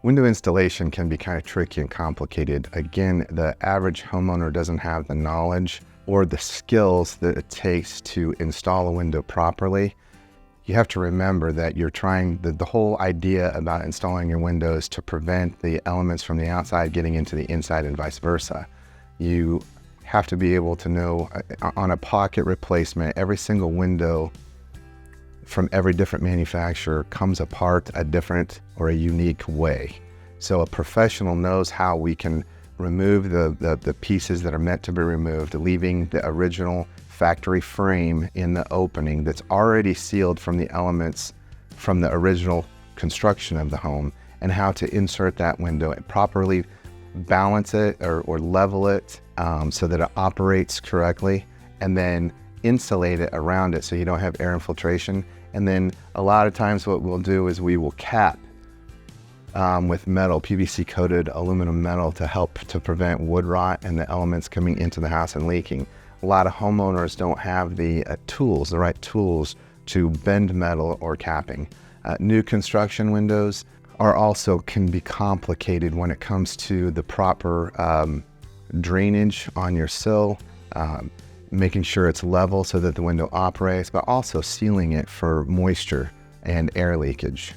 Window installation can be kind of tricky and complicated. Again, the average homeowner doesn't have the knowledge or the skills that it takes to install a window properly. You have to remember that you're trying, the whole idea about installing your windows to prevent the elements from the outside getting into the inside and vice versa. You have to be able to know on a pocket replacement, every single window from every different manufacturer comes apart a different or a unique way. So a professional knows how we can remove the pieces that are meant to be removed, leaving the original factory frame in the opening that's already sealed from the elements from the original construction of the home, and how to insert that window and properly balance it or level it so that it operates correctly, and then insulate it around it so you don't have air infiltration. And then a lot of times what we'll do is we will cap with metal, PVC coated aluminum metal, to help to prevent wood rot and the elements coming into the house and leaking. A lot of homeowners don't have the right tools to bend metal or capping. New construction windows can be complicated when it comes to the proper drainage on your sill, making sure it's level so that the window operates, but also sealing it for moisture and air leakage.